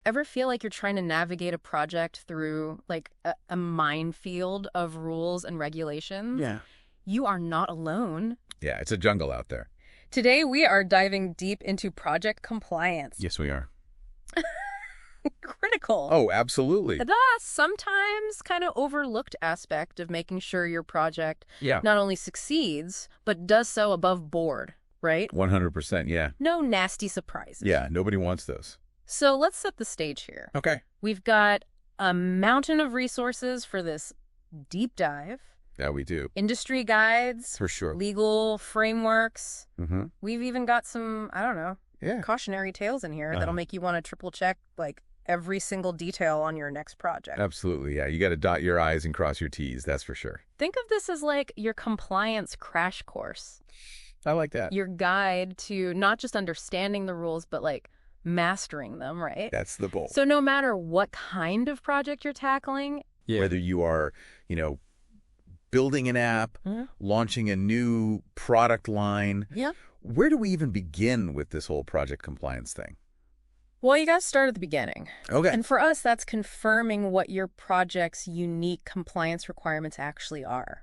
Ever feel like you're trying to navigate a project through like a minefield of rules and regulations? Yeah. You are not alone. Yeah, it's a jungle out there. Today we are diving deep into project compliance. Yes, we are. Critical. Oh, absolutely. The sometimes kind of overlooked aspect of making sure your project Yeah. not only succeeds, but does so above board, right? 100%, yeah. No nasty surprises. Yeah, nobody wants those. So let's set the stage here. Okay. We've got a mountain of resources for this deep dive. Yeah, we do. Industry guides. For sure. Legal frameworks. Mm-hmm. We've even got some, I don't know, Yeah. cautionary tales in here that'll make you want to triple check like every single detail on your next project. Absolutely, yeah. You got to dot your I's and cross your T's, that's for sure. Think of this as like your compliance crash course. I like that. Your guide to not just understanding the rules, but like mastering them, right? That's the goal. So no matter what kind of project you're tackling, Whether you are, building an app, launching a new product line, where do we even begin with this whole project compliance thing? well, you got to start at the beginning. Okay. And for us, that's confirming what your project's unique compliance requirements actually are.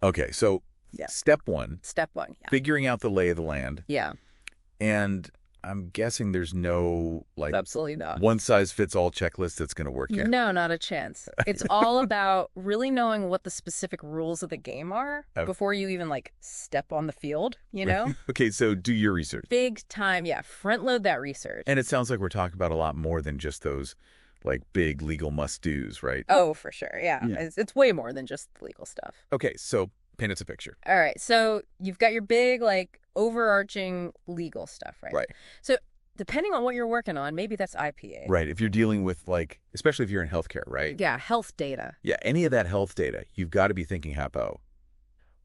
Okay, so step one, Step one. Yeah. figuring out the lay of the land. Yeah. And I'm guessing there's no, Absolutely not. one-size-fits-all checklist that's going to work here. No, not a chance. It's all about really knowing what the specific rules of the game are before you even step on the field, you know? Okay, so do your research. Big time. Yeah. Front load that research. And it sounds like we're talking about a lot more than just those big legal must-dos, right? Oh, for sure. Yeah. It's way more than just legal stuff. Okay, so paint us a picture. All right. So you've got your big, overarching legal stuff, right? Right. So depending on what you're working on, maybe that's IPA. Right. If you're dealing with, especially if you're in healthcare, right? Yeah. Health data. Yeah, any of that health data, you've got to be thinking HAPO.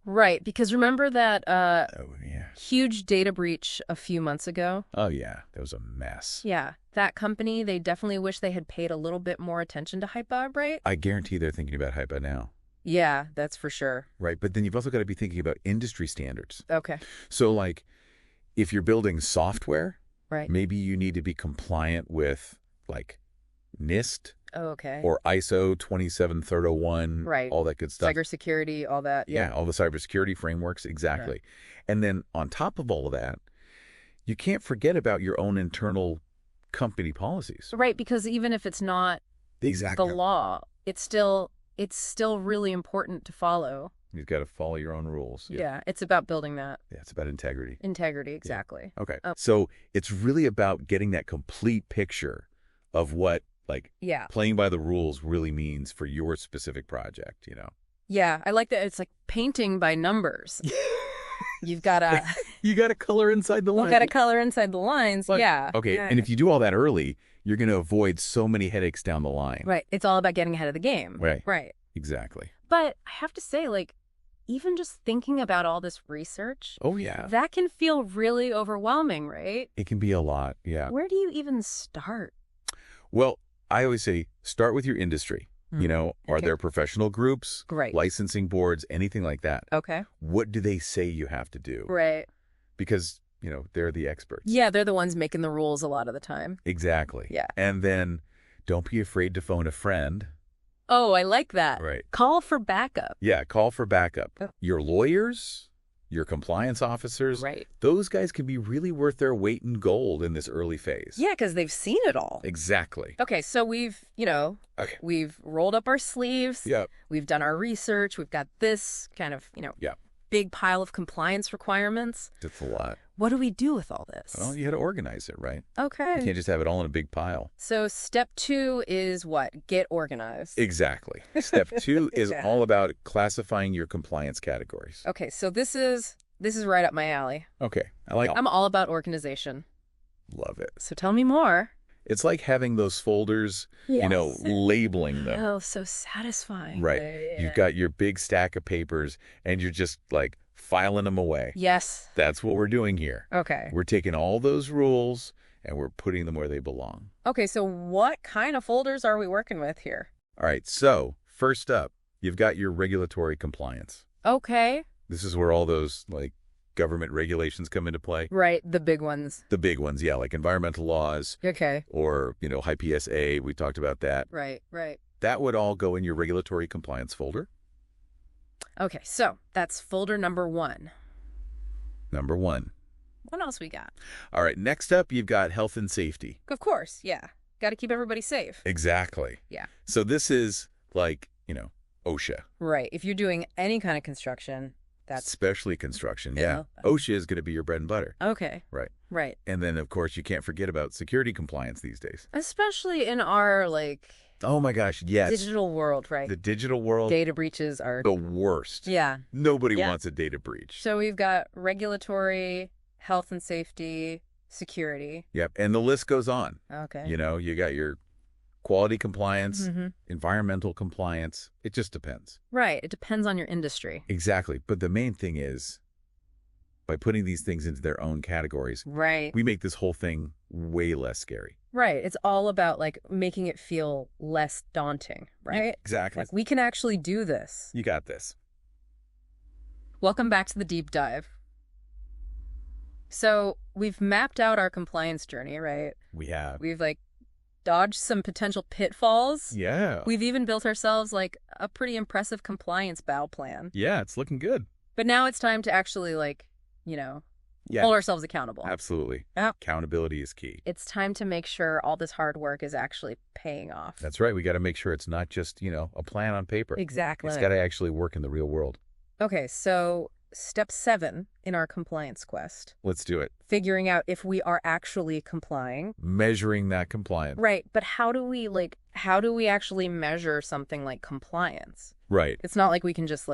Right. Because remember that Oh, yeah. huge data breach a few months ago? Oh, yeah. That was a mess. Yeah. That company, they definitely wish they had paid a little bit more attention to HIPAA, right? I guarantee they're thinking about HIPAA now. Yeah, that's for sure. Right. But then you've also got to be thinking about industry standards. Okay. So, if you're building software, Right. maybe you need to be compliant with, NIST Oh, okay. or ISO 27301, Right. all that good stuff. Cybersecurity, all that. Yeah, all the cybersecurity frameworks, exactly. And then on top of all of that, you can't forget about your own internal company policies. Right, because even if it's not Exactly. the law, it's still really important to follow. You've got to follow your own rules. Yeah, it's about building that Yeah, it's about integrity. integrity, exactly. Okay. So it's really about getting that complete picture of what, Yeah. playing by the rules really means for your specific project, Yeah, I like that it's like painting by numbers. You've got to You got to color inside the line. color inside the lines. Yeah. Okay, Yeah. and if you do all that early, you're going to avoid so many headaches down the line. Right, it's all about getting ahead of the game. Right. Right. Exactly. But I have to say, even just thinking about all this research, Oh, yeah. that can feel really overwhelming, right? It can be a lot, yeah. Where do you even start? Well, I always say start with your industry. Are Okay. there professional groups, Great. licensing boards, anything like that? Okay. What do they say you have to do? Right. Because, they're the experts. Yeah, they're the ones making the rules a lot of the time. Exactly. Yeah. And then don't be afraid to phone a friend. Oh, I like that. Right. Call for backup. Yeah, call for backup. Oh. Your lawyers, your compliance officers, Right. those guys can be really worth their weight in gold in this early phase. Yeah, because they've seen it all. Exactly. Okay, so we've, Okay. we've rolled up our sleeves. Yep. We've done our research. We've got this kind of, Yep. big pile of compliance requirements. That's a lot. What do we do with all this? Well, you got to organize it, right? Okay. You can't just have it all in a big pile. So step 2 is what? Get organized. Exactly. Step 2 is Yeah. all about classifying your compliance categories. Okay, so this is right up my alley. Okay. I like I'm all about organization. Love it. So tell me more. It's like having those folders, Yes. labeling them. Oh, so satisfying. Right. Yeah. You've got your big stack of papers and you're just filing them away. Yes. That's what we're doing here. Okay. We're taking all those rules and we're putting them where they belong. Okay, so what kind of folders are we working with here? All right. So first up, you've got your regulatory compliance. Okay. This is where all those government regulations come into play. Right, the big ones. The big ones, yeah, like environmental laws. Okay. Or, high PSA, we talked about that. Right. That would all go in your regulatory compliance folder. Okay, so that's folder number 1. Number 1. What else we got? All right, next up, you've got health and safety. Of course, yeah. Got to keep everybody safe. Exactly. Yeah. So this is like, OSHA. Right. If you're doing any kind of construction, that's... Especially construction, yeah. OSHA is going to be your bread and butter. Okay. Right. And then, of course, you can't forget about security compliance these days. Especially in our, oh my gosh, yes. digital world, right? The digital world. Data breaches are... the worst. Yeah. Nobody wants a data breach. So we've got regulatory, health and safety, security. Yep. And the list goes on. Okay. You got your quality compliance, environmental compliance. It just depends. Right. It depends on your industry. Exactly. But the main thing is, by putting these things into their own categories, right, we make this whole thing way less scary. Right. It's all about making it feel less daunting, right? Exactly. We can actually do this. You got this. Welcome back to the deep dive. So we've mapped out our compliance journey, right? We have. We've dodged some potential pitfalls. Yeah. We've even built ourselves a pretty impressive compliance bow plan. Yeah, it's looking good. But now it's time to actually hold ourselves accountable. Absolutely. Yeah. Accountability is key. It's time to make sure all this hard work is actually paying off. That's right. We got to make sure it's not just, a plan on paper. Exactly. It's got to actually work in the real world. Okay, so step 7 in our compliance quest. Let's do it. Figuring out if we are actually complying. Measuring that compliance. Right, but how do we actually measure something like compliance? Right. It's not like we can just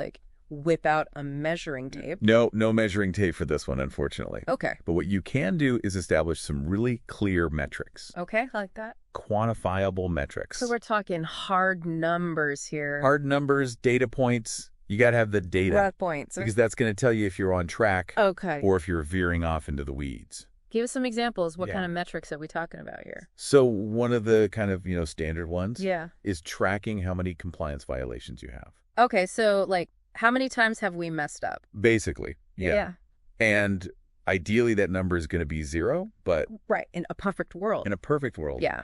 whip out a measuring tape. No measuring tape for this one, unfortunately. Okay. But what you can do is establish some really clear metrics. Okay, I like that. Quantifiable metrics. So we're talking hard numbers here. Hard numbers, data points. You got to have the data. Data points. Because that's going to tell you if you're on track. Okay. Or if you're veering off into the weeds. Give us some examples. What kind of metrics are we talking about here? So one of the kind of, standard ones is tracking how many compliance violations you have. Okay, so how many times have we messed up? Basically, yeah. And ideally that number is going to be 0, but... Right, in a perfect world. In a perfect world. Yeah.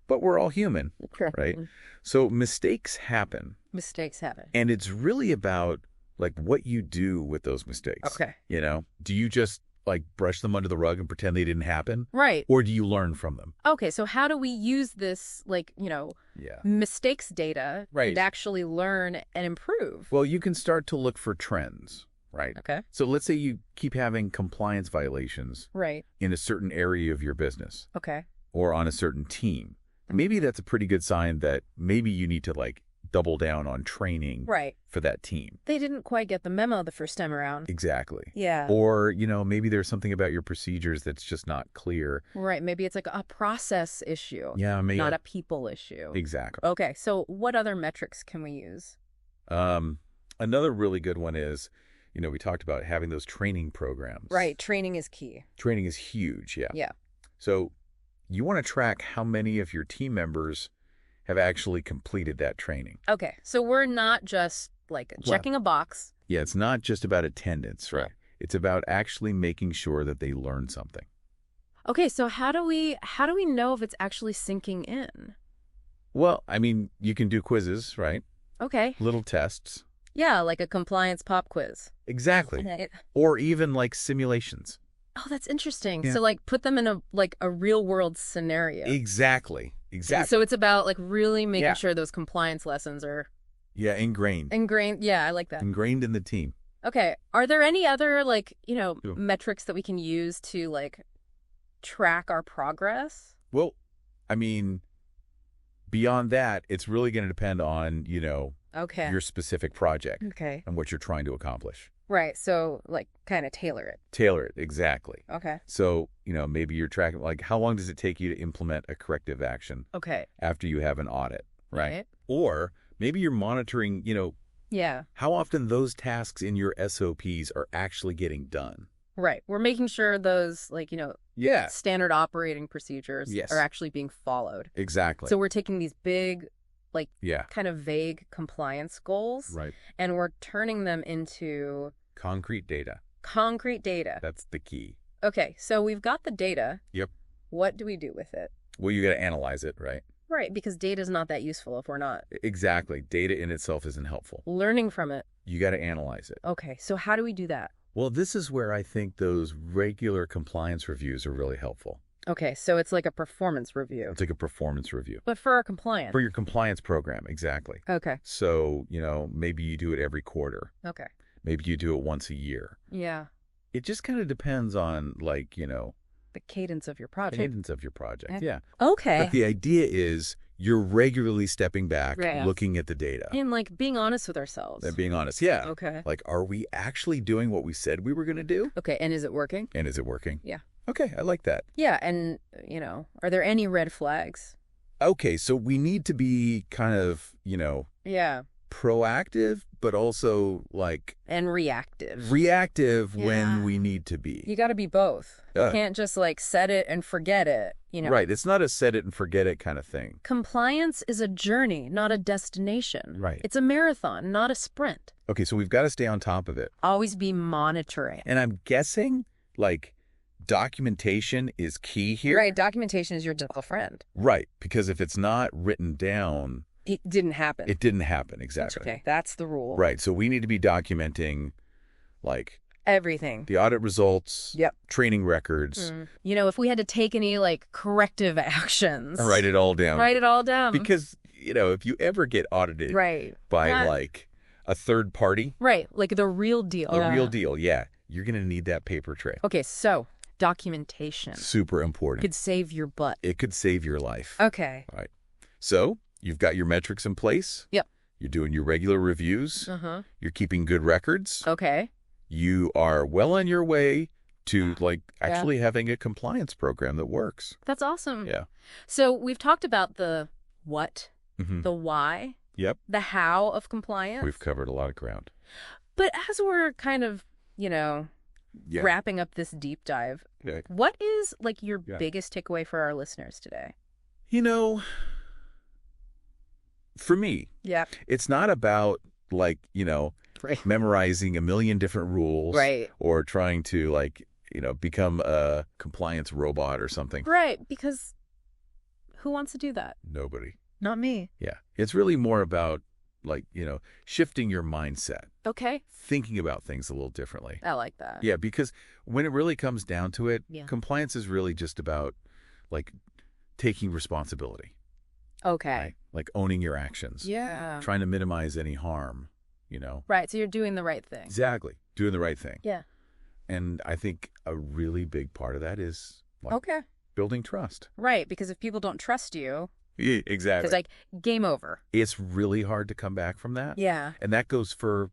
But we're all human, sure. Right? So mistakes happen. Mistakes happen. And it's really about, what you do with those mistakes. Okay. Do you just, brush them under the rug and pretend they didn't happen? Right. Or do you learn from them? Okay, so how do we use this, mistakes data to actually learn and improve? Well, you can start to look for trends, right? Okay. So let's say you keep having compliance violations right, in a certain area of your business. Okay. Or on a certain team. Maybe that's a pretty good sign that maybe you need to, double down on training for that team. They didn't quite get the memo the first time around. Exactly. Yeah. Or, maybe there's something about your procedures that's just not clear. Right. Maybe it's a process issue. Yeah, maybe. Not a people issue. Exactly. Okay. So what other metrics can we use? Another really good one is, we talked about having those training programs. Right. Training is key. Training is huge. Yeah. Yeah. So you want to track how many of your team members have actually completed that training. Okay. So we're not just checking a box. Yeah. It's not just about attendance, right? It's about actually making sure that they learn something. Okay. So how do we know if it's actually sinking in? Well, you can do quizzes, right? Okay. Little tests. Yeah. Like a compliance pop quiz. Exactly. Or even simulations. Oh, that's interesting. Yeah. So put them in a real world scenario. Exactly. So it's about really making sure those compliance lessons are ingrained. Yeah, I like that. Ingrained in the team. Okay. Are there any other metrics that we can use to track our progress? Well, beyond that, it's really going to depend on, your specific project. Okay. And what you're trying to accomplish. Right. So, kind of tailor it. Tailor it. Exactly. Okay. So, maybe you're tracking, how long does it take you to implement a corrective action? Okay. After you have an audit, right? Or maybe you're monitoring, how often those tasks in your SOPs are actually getting done. Right. We're making sure those, standard operating procedures are actually being followed. Exactly. So we're taking these big, kind of vague compliance goals. Right. And we're turning them into... concrete data. Concrete data. That's the key. Okay, so we've got the data. Yep. What do we do with it? Well, you got to analyze it, right? Right, because data is not that useful if we're not. Exactly. Data in itself isn't helpful. Learning from it. You got to analyze it. Okay, so how do we do that? Well, this is where I think those regular compliance reviews are really helpful. Okay, so it's like a performance review. It's like a performance review. But for our compliance. For your compliance program, exactly. Okay. So, maybe you do it every quarter. Okay. Maybe you do it once a year. Yeah. It just kind of depends on, the cadence of your project. cadence of your project. Yeah. Okay. But the idea is you're regularly stepping back, Right. looking at the data. And being honest with ourselves. And being honest. Yeah. Okay. Are we actually doing what we said we were going to do? Okay, and is it working? And is it working? Yeah. Okay, I like that. Yeah, and, are there any red flags? Okay, so we need to be kind of, Yeah. proactive, but also And reactive. reactive Yeah. when we need to be. You got to be both. You Uh, can't just set it and forget it, Right, it's not a set it and forget it kind of thing. Compliance is a journey, not a destination. Right. It's a marathon, not a sprint. Okay, so we've got to stay on top of it. Always be monitoring. And I'm guessing, documentation is key here. Right, documentation is your gentle friend. Right, because if it's not written down, It didn't happen. it didn't happen. That's Exactly. okay. That's the rule. Right, so we need to be documenting, Everything. the audit results, Yep. training records, If we had to take any corrective actions. write it all down. Write it all down. Because, if you ever get audited Right. by, Not- a third party, Right, the real deal. a real deal, yeah, you're going to need that paper trail. Okay, so documentation. Super important. Could save your butt. It could save your life. Okay. All right. So you've got your metrics in place. Yep. You're doing your regular reviews. Uh-huh. You're keeping good records. Okay. You are well on your way to actually having a compliance program that works. That's awesome. Yeah. So we've talked about the what, Mhm. the why, Yep. the how of compliance. We've covered a lot of ground. But as we're kind of, Yeah. wrapping up this deep dive, Yeah. what is your Yeah. biggest takeaway for our listeners today? For me, Yeah. it's not about Right. memorizing a million different rules. Right. Or trying to become a compliance robot or something. Right, because who wants to do that? Nobody. Not me. Yeah. It's really more about shifting your mindset, Okay. thinking about things a little differently. I like that. Yeah, because when it really comes down to it, Yeah. compliance is really just about taking responsibility, Okay. right? Owning your actions, Yeah. trying to minimize any harm, Right, so you're doing the right thing. Exactly. Doing the right thing. Yeah. And I think a really big part of that is Okay. building trust. Right, because if people don't trust you, Yeah, exactly. it's game over. It's really hard to come back from that. Yeah. And that goes for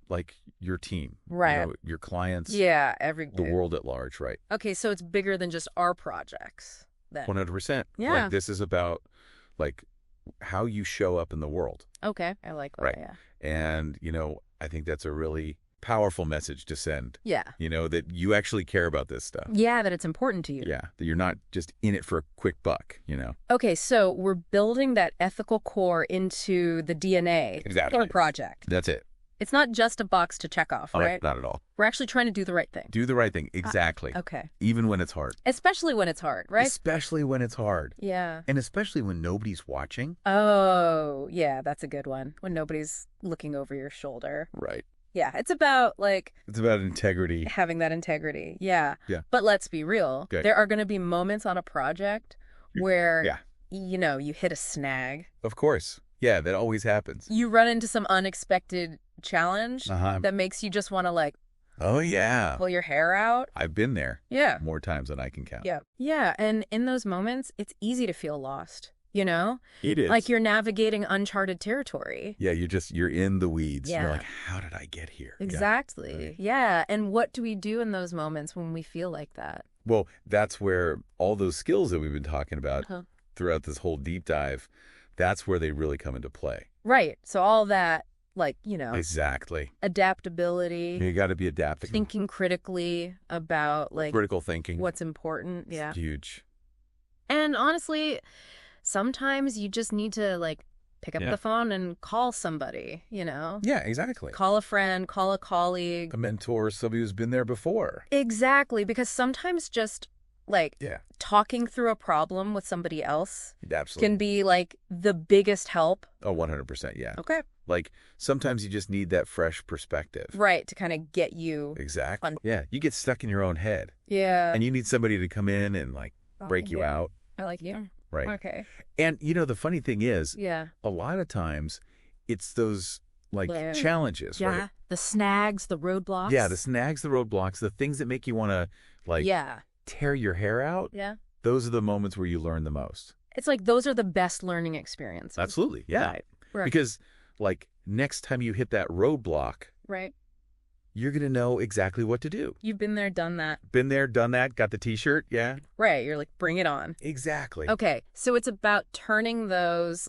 your team, Right. Your clients, Yeah, the world at large, right? Okay, so it's bigger than just our projects then. 100%. Yeah. This is about how you show up in the world. Okay, I like that. Right. Yeah. And, I think that's a really powerful message to send, Yeah. that you actually care about this stuff. Yeah, that it's important to you. Yeah. That you're not just in it for a quick buck, Okay, so we're building that ethical core into the DNA Exactly. of our project. That's it. It's not just a box to check off, right? Not at all. We're actually trying to do the right thing. Do the right thing. Exactly. Okay. Even when it's hard. Especially when it's hard, right? Especially when it's hard. Yeah. And especially when nobody's watching. Oh, yeah, that's a good one. When nobody's looking over your shoulder. Right. Yeah, it's about It's about integrity. having that integrity. Yeah. Yeah. But let's be real. Okay. There are going to be moments on a project where, Yeah. you hit a snag. Of course. Yeah, that always happens. You run into some unexpected challenge Uh-huh. that makes you just want to Oh, yeah. pull your hair out. I've been there Yeah. more times than I can count. Yeah. Yeah. And in those moments, it's easy to feel lost, It is. Like you're navigating uncharted territory. Yeah, you're in the weeds. Yeah. You're like, how did I get here? Yeah. Exactly. Right. Yeah. And what do we do in those moments when we feel like that? Well, that's where all those skills that we've been talking about Uh-huh. throughout this whole deep dive, that's where they really come into play. Right. So all that, Exactly. adaptability, You got to be adapting. thinking critically about Critical thinking. what's important. Yeah. Huge. And honestly, sometimes you just need to pick up the phone and call somebody, Yeah, exactly. Call a friend, call a colleague. A mentor, somebody who's been there before. Exactly, because sometimes just talking through a problem with somebody else can be the biggest help. Oh, 100%, yeah. Okay. Sometimes you just need that fresh perspective. Right, to kind of get you. Exactly. Yeah, you get stuck in your own head. Yeah. And you need somebody to come in and break you out. I like you. Right. Okay. And the funny thing is, a lot of times it's those challenges, yeah. right? The snags, the roadblocks. Yeah, the snags, the roadblocks, the things that make you want to tear your hair out. Yeah. Those are the moments where you learn the most. It's those are the best learning experiences. Absolutely. Yeah. Right. Because next time you hit that roadblock, right, you're going to know exactly what to do. You've been there, done that. Been there, done that, got the t-shirt, yeah. Right, you're bring it on. Exactly. Okay, so it's about turning those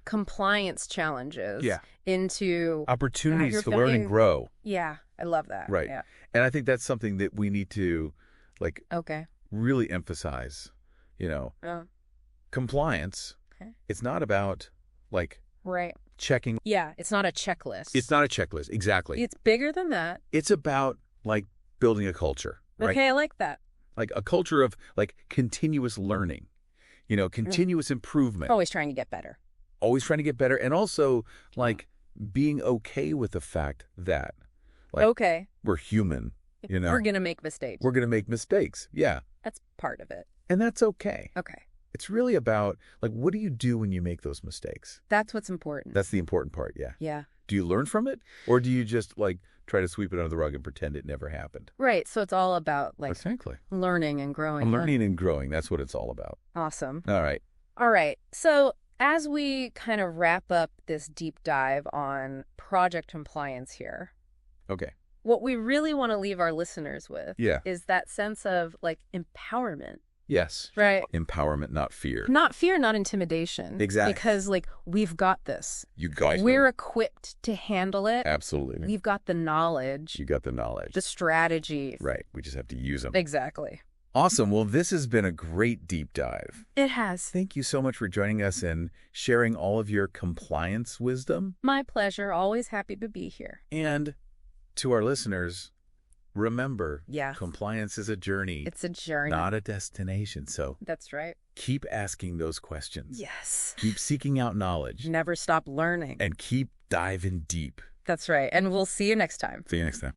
compliance challenges into opportunities to learn and grow. Yeah, I love that. Right. Yeah. And I think that's something that we need to okay, really emphasize, compliance. Okay. It's not about right. checking. Yeah, it's not a checklist. It's not a checklist. Exactly. It's bigger than that. It's about building a culture. Right? Okay, I like that. A culture of continuous learning, continuous improvement. Always trying to get better. Always trying to get better. And also being okay with the fact that okay, we're human, We're going to make mistakes. We're going to make mistakes. Yeah. That's part of it. And that's okay. Okay. It's really about what do you do when you make those mistakes? That's what's important. That's the important part. Yeah. Yeah. Do you learn from it, or do you just try to sweep it under the rug and pretend it never happened? Right. So it's all about exactly learning and growing. Learning and growing. That's what it's all about. Awesome. All right. All right. So as we kind of wrap up this deep dive on project compliance here. Okay. What we really want to leave our listeners with is that sense of empowerment. Yes. Right. Empowerment, not fear. Not fear, not intimidation. Exactly. Because we've got this. You guys. We're equipped to handle it. Absolutely. We've got the knowledge. You got the knowledge. The strategy. Right. We just have to use them. Exactly. Awesome. Well, this has been a great deep dive. It has. Thank you so much for joining us and sharing all of your compliance wisdom. My pleasure. Always happy to be here. And to our listeners, remember, yeah, compliance is a journey. It's a journey. Not a destination. So that's right. Keep asking those questions. Yes. Keep seeking out knowledge. Never stop learning. And keep diving deep. That's right. And we'll see you next time. See you next time.